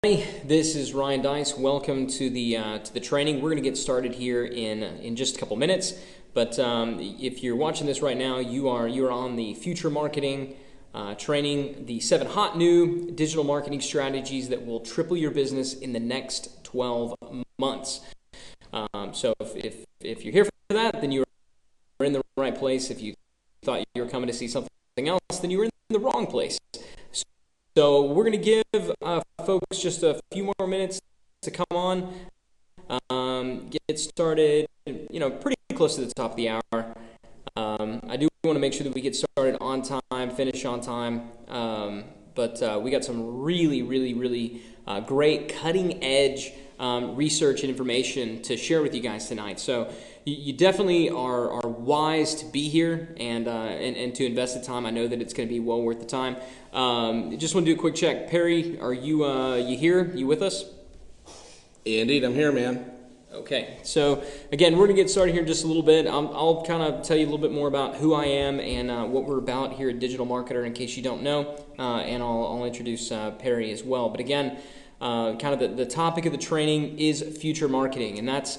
This is Ryan Deiss. Welcome to the training. We're going to get started here in just a couple minutes. But if you're watching this right now, you are on the future marketing training, the 7 hot new digital marketing strategies that will triple your business in the next 12 months. So if you're here for that, then you're in the right place. If you thought you were coming to see something else, then you were in the wrong place. So we're going to give folks just a few more minutes to come on, get started, pretty close to the top of the hour. I do want to make sure that we get started on time, finish on time, but we got some really great cutting-edge research and information to share with you guys tonight. So you definitely are wise to be here and to invest the time. I know that it's going to be well worth the time. Just want to do a quick check. Perry, are you here? You with us? Indeed, I'm here, man. Okay, so again, we're going to get started here in just a little bit. I'll kind of tell you a little bit more about who I am and what we're about here at Digital Marketer in case you don't know, and I'll introduce Perry as well. But again, kind of the topic of the training is future marketing, and that's,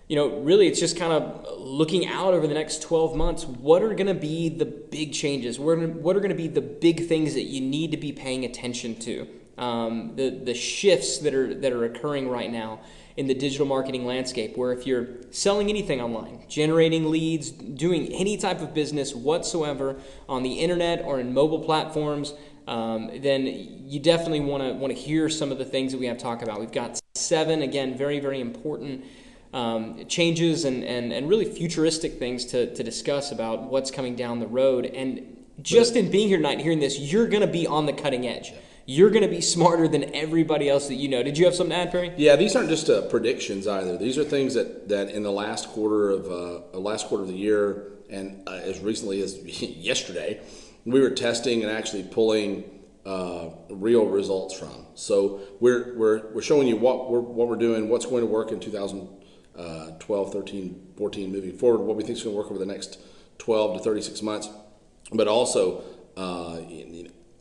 really it's just kind of looking out over the next 12 months. What are going to be the big changes? What are going to be the big things that you need to be paying attention to? The shifts that are occurring right now in the digital marketing landscape, where if you're selling anything online, generating leads, doing any type of business whatsoever on the internet or in mobile platforms, then you definitely want to hear some of the things that we have to talk about. We've got 7, again, very important changes and really futuristic things to discuss about what's coming down the road. And just in being here tonight and hearing this, you're going to be on the cutting edge. You're going to be smarter than everybody else that you know. Did you have something to add, Perry? Yeah, these aren't just predictions either. These are things that in the last quarter of the year, and as recently as yesterday, we were testing and actually pulling real results from. So we're showing you what we're doing, what's going to work in 2012, 13, 14, moving forward, what we think is going to work over the next 12 to 36 months, but also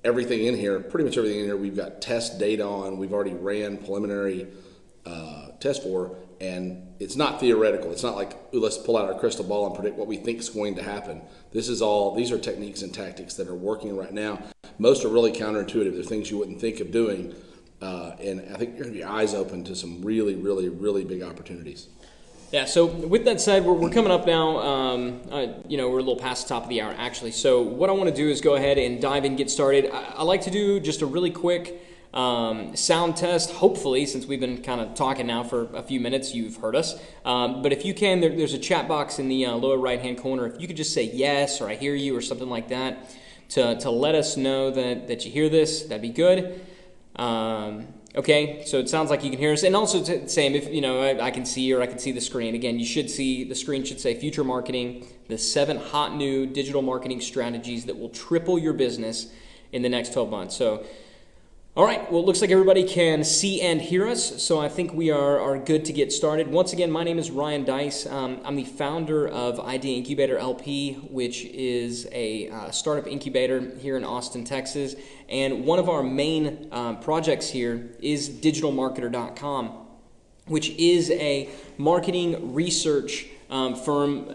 everything in here, pretty much everything in here, we've got test data on. We've already ran preliminary tests for, and it's not theoretical. It's not like, ooh, let's pull out our crystal ball and predict what we think is going to happen. These are techniques and tactics that are working right now. Most are really counterintuitive. They're things you wouldn't think of doing, and I think you're going to be eyes open to some really big opportunities. Yeah, so with that said, we're coming up now, we're a little past the top of the hour, actually. So what I want to do is go ahead and dive in, get started. I like to do just a really quick sound test, hopefully, since we've been kind of talking now for a few minutes, you've heard us. But if you can, there's a chat box in the lower right-hand corner. If you could just say yes, or I hear you, or something like that, to let us know that you hear this, that'd be good. Okay, so it sounds like you can hear us, and also same if I can see, or I can see the screen. Again, you should see the screen should say future marketing, the 7 hot new digital marketing strategies that will triple your business in the next 12 months. So, all right, well, it looks like everybody can see and hear us, so I think we are good to get started. Once again, my name is Ryan Deiss. I'm the founder of Idea Incubator LP, which is a startup incubator here in Austin, Texas. And one of our main projects here is digitalmarketer.com, which is a marketing research firm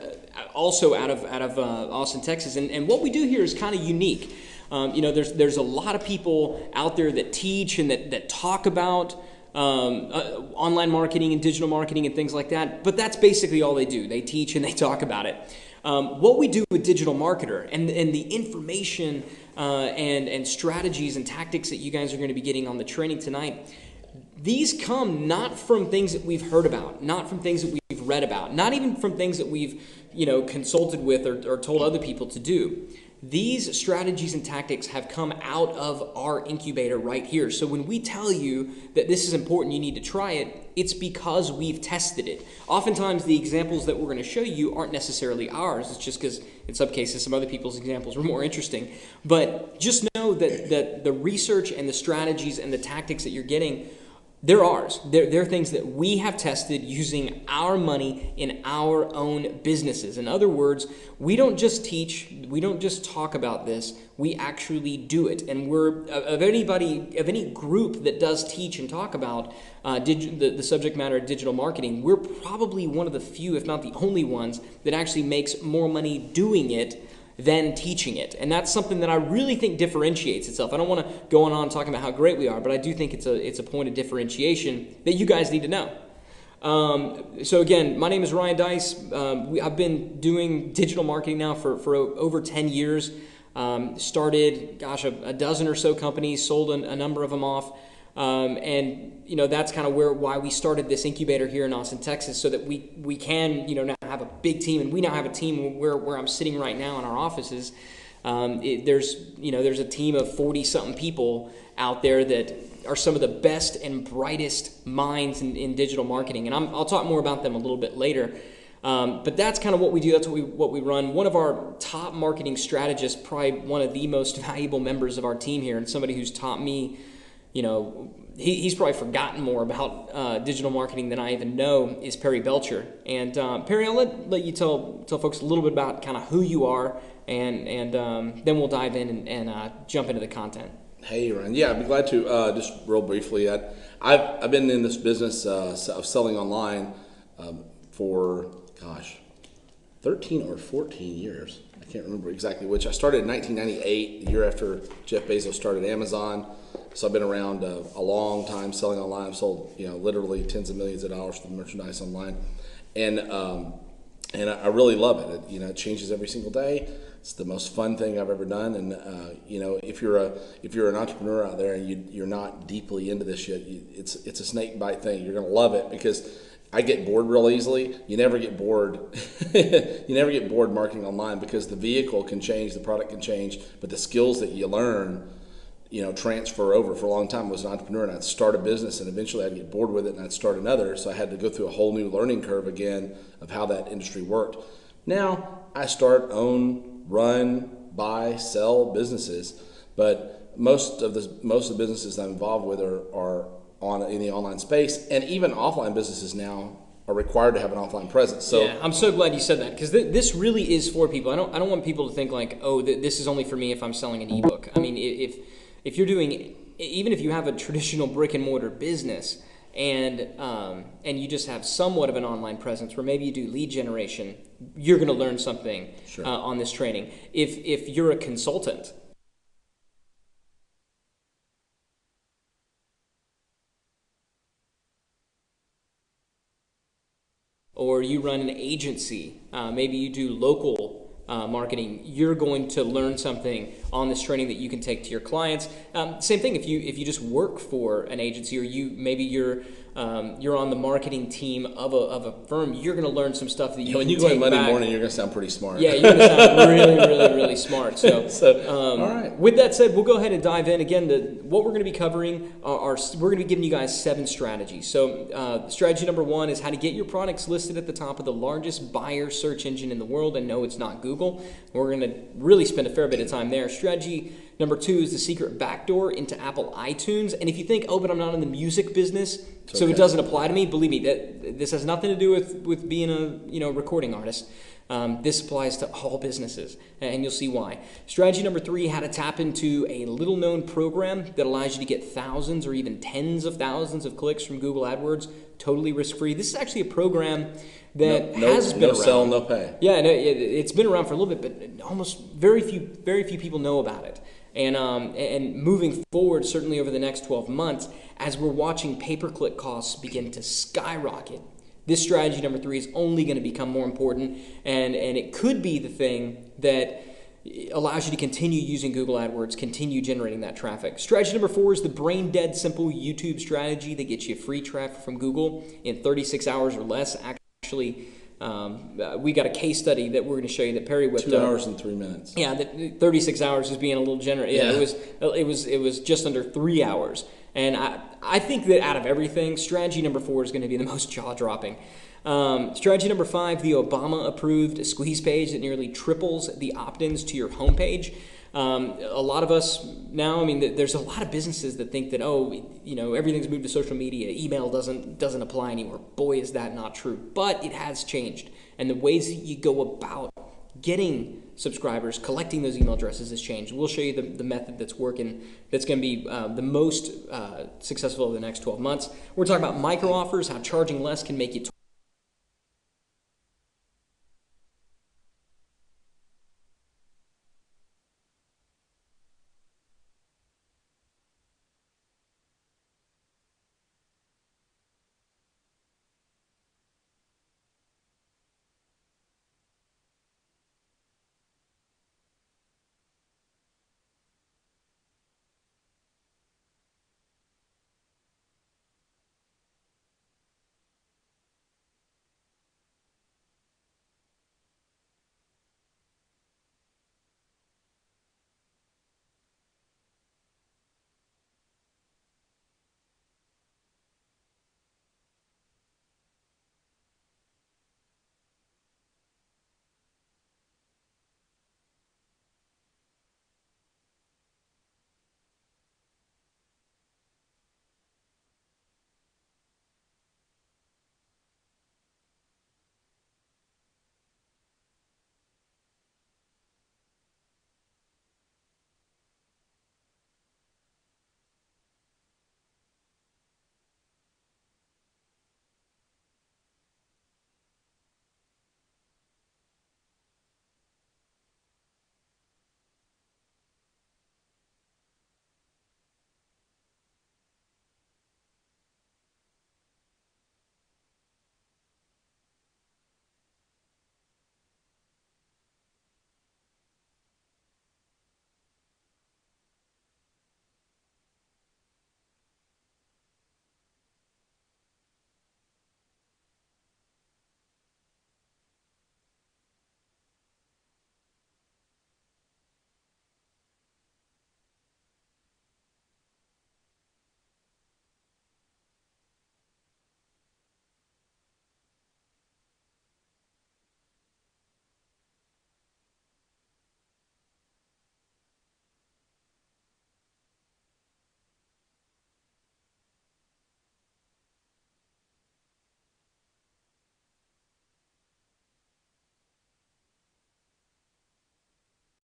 also out of Austin, Texas. And what we do here is kind of unique. There's a lot of people out there that teach and that talk about online marketing and digital marketing and things like that, but that's basically all they do. They teach and they talk about it. What we do with Digital Marketer and the information and strategies and tactics that you guys are going to be getting on the training tonight, these come not from things that we've heard about, not from things that we've read about, not even from things that we've consulted with or told other people to do. These strategies and tactics have come out of our incubator right here. So when we tell you that this is important, you need to try it, it's because we've tested it. Oftentimes the examples that we're going to show you aren't necessarily ours. It's just because in some cases some other people's examples were more interesting. But just know that the research and the strategies and the tactics that you're getting They're ours. They're things that we have tested using our money in our own businesses. In other words, we don't just teach, we don't just talk about this, we actually do it. And we're, of any group that does teach and talk about the subject matter of digital marketing, we're probably one of the few, if not the only ones, that actually makes more money doing it than teaching it. And that's something that I really think differentiates itself. I don't want to go on talking about how great we are, but I do think it's a point of differentiation that you guys need to know. So again, my name is Ryan Deiss. I've been doing digital marketing now for over 10 years. Started, a dozen or so companies, sold a number of them off. And that's kind of why we started this incubator here in Austin, Texas, so that we can now have a big team, and we now have a team where I'm sitting right now in our offices. There's a team of 40-something people out there that are some of the best and brightest minds in digital marketing, and I'll talk more about them a little bit later. But that's kind of what we do. That's what we run. One of our top marketing strategists, probably one of the most valuable members of our team here, and somebody who's taught me. He's probably forgotten more about digital marketing than I even know, is Perry Belcher. And Perry, I'll let you tell folks a little bit about kind of who you are, and then we'll dive in and jump into the content. Hey, Ryan. Yeah, I'd be glad to. Just real briefly, I've been in this business of selling online for 13 or 14 years. I can't remember exactly which. I started in 1998, the year after Jeff Bezos started Amazon. So I've been around a long time selling online. I've sold, literally tens of millions of dollars of merchandise online, and I really love it. It changes every single day. It's the most fun thing I've ever done. And if you're an entrepreneur out there and you're not deeply into this yet, it's a snake bite thing. You're gonna love it because I get bored real easily. You never get bored. You never get bored marketing online because the vehicle can change, the product can change, but the skills that you learn, transfer over. For a long time I was an entrepreneur, and I'd start a business, and eventually I'd get bored with it and I'd start another. So I had to go through a whole new learning curve again of how that industry worked. Now I start, own, run, buy, sell businesses, but most of the businesses I'm involved with are in the online space, and even offline businesses now are required to have an offline presence. So yeah, I'm so glad you said that, because this really is for people. I don't want people to think like, oh, this is only for me if I'm selling an ebook. I mean, if you're doing, even if you have a traditional brick and mortar business and you just have somewhat of an online presence where maybe you do lead generation, you're going to learn something on this training. If you're a consultant, or you run an agency, maybe you do local marketing, you're going to learn something on this training that you can take to your clients. Same thing if you just work for an agency, or you're on the marketing team of a firm, you're going to learn some stuff that you when can you go in take Monday back. morning, you're going to sound pretty smart. Yeah, you're going to sound really, really, really smart. So, all right. With that said, we'll go ahead and dive in. Again, what we're going to be covering we're going to be giving you guys 7 strategies. So strategy number 1 is how to get your products listed at the top of the largest buyer search engine in the world. And no, it's not Google. We're going to really spend a fair bit of time there. Strategy number 2 is the secret backdoor into Apple iTunes. And if you think, oh, but I'm not in the music business, so it doesn't apply to me, believe me, that this has nothing to do with being a recording artist. This applies to all businesses, and you'll see why. Strategy number 3, how to tap into a little-known program that allows you to get thousands or even tens of thousands of clicks from Google AdWords, totally risk-free. This is actually a program that has been around. No sell, no pay. Yeah, no, it's been around for a little bit, but almost very few people know about it. And moving forward, certainly over the next 12 months, as we're watching pay-per-click costs begin to skyrocket, this strategy number 3 is only going to become more important, and it could be the thing that allows you to continue using Google AdWords, continue generating that traffic. Strategy number 4 is the brain-dead simple YouTube strategy that gets you free traffic from Google in 36 hours or less. Actually, we got a case study that we're going to show you that Perry whipped up. 2 hours and 3 minutes. Yeah, 36 hours is being a little generous. Yeah, it was just under 3 hours. And I think that out of everything, strategy number 4 is going to be the most jaw-dropping. Strategy number 5, the Obama-approved squeeze page that nearly triples the opt-ins to your homepage. A lot of us now, I mean, there's a lot of businesses that think that, oh, everything's moved to social media. Email doesn't apply anymore. Boy, is that not true. But it has changed. And the ways that you go about getting subscribers, collecting those email addresses has changed. We'll show you the method that's working, that's going to be the most successful over the next 12 months. We're talking about micro offers, how charging less can make you